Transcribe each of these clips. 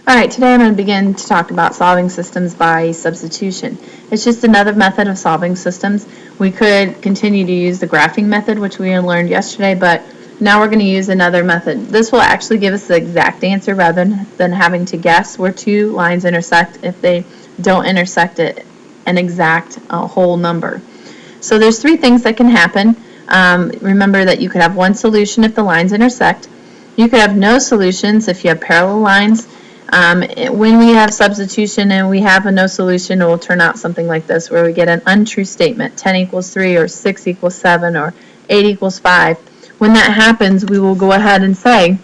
Alright, today I'm going to begin to talk about solving systems by substitution. It's just another method of solving systems. We could continue to use the graphing method, which we learned yesterday, but now we're going to use another method. This will actually give us the exact answer rather than having to guess where two lines intersect if they don't intersect at an exact whole number. So there's three things that can happen. Remember that you could have one solution if the lines intersect. You could have no solutions if you have parallel lines. When we have substitution and we have a no solution, it will turn out something like this, where we get an untrue statement, 10 equals 3 or 6 equals 7 or 8 equals 5. When that happens, we will go ahead and say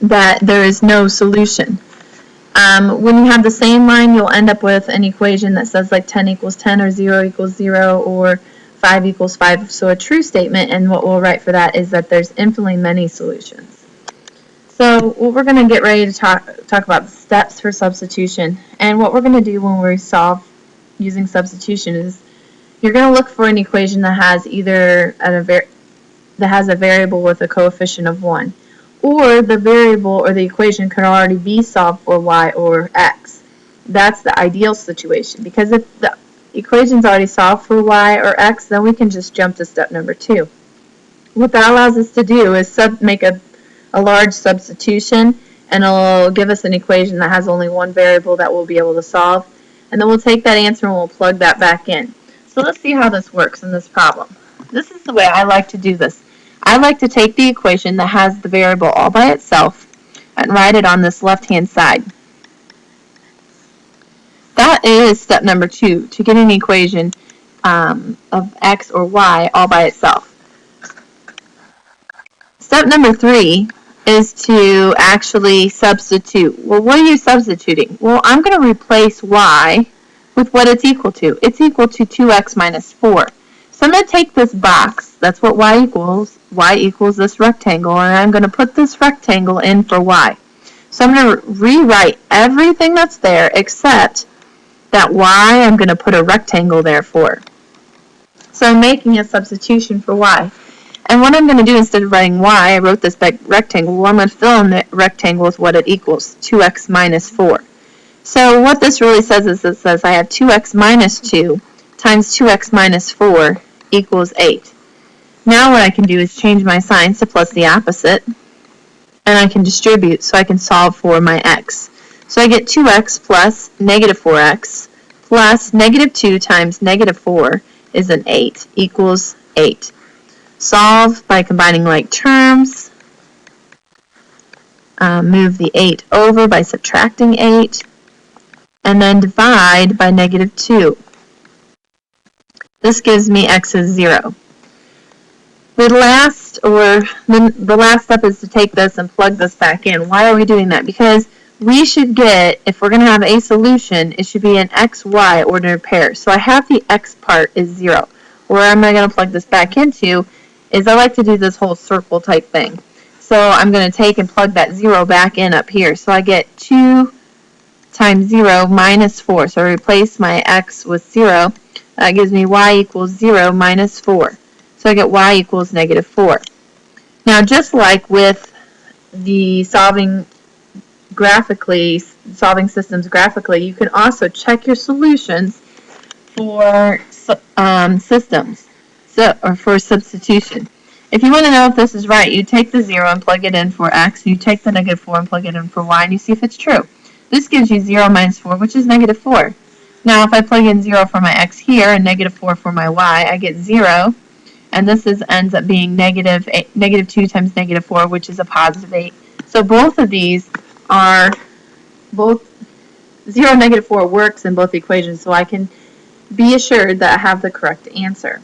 that there is no solution. When you have the same line, you'll end up with an equation that says like 10 equals 10 or 0 equals 0 or 5 equals 5. So a true statement, and what we'll write for that is that there's infinitely many solutions. So we're going to get ready to talk about the steps for substitution. And what we're going to do when we solve using substitution is you're going to look for an equation that has either a variable with a coefficient of 1, or the variable or the equation could already be solved for y or x. That's the ideal situation, because if the equation's already solved for y or x, then we can just jump to step number 2. What that allows us to do is make a large substitution, and it'll give us an equation that has only one variable that we'll be able to solve, and then we'll take that answer and we'll plug that back in. So let's see how this works in this problem. This is the way I like to do this. I like to take the equation that has the variable all by itself and write it on this left-hand side. That is step number 2, to get an equation of x or y all by itself. Step number 3 is to actually substitute. Well, what are you substituting? Well, I'm going to replace y with what it's equal to. It's equal to 2x minus 4. So I'm going to take this box, that's what y equals this rectangle, and I'm going to put this rectangle in for y. So I'm going to rewrite everything that's there except that y I'm going to put a rectangle there for. So I'm making a substitution for y. And what I'm going to do, instead of writing y, I wrote this rectangle. Well, I'm going to fill in the rectangle with what it equals, 2x minus 4. So what this really says is it says I have 2x minus 2 times 2x minus 4 equals 8. Now what I can do is change my signs to plus the opposite, and I can distribute so I can solve for my x. So I get 2x plus negative 4x plus negative 2 times negative 4 is an 8 equals 8. Solve by combining like terms. Move the 8 over by subtracting 8. And then divide by negative 2. This gives me x is 0. The last step is to take this and plug this back in. Why are we doing that? Because we should get, if we're going to have a solution, it should be an x-y ordered pair. So I have the x part is 0. Where am I going to plug this back into is I like to do this whole circle type thing. So I'm going to take and plug that 0 back in up here. So I get 2 times 0 minus 4. So I replace my x with 0. That gives me y equals 0 minus 4. So I get y equals negative 4. Now, just like with the solving systems graphically, you can also check your solutions for systems. Or for substitution. If you want to know if this is right, you take the 0 and plug it in for x, you take the negative 4 and plug it in for y, and you see if it's true. This gives you 0 minus 4, which is negative 4. Now, if I plug in 0 for my x here and negative 4 for my y, I get 0, and this ends up being negative 2 times negative 4, which is a positive 8. So both of these are, 0, negative 4 works in both equations, so I can be assured that I have the correct answer.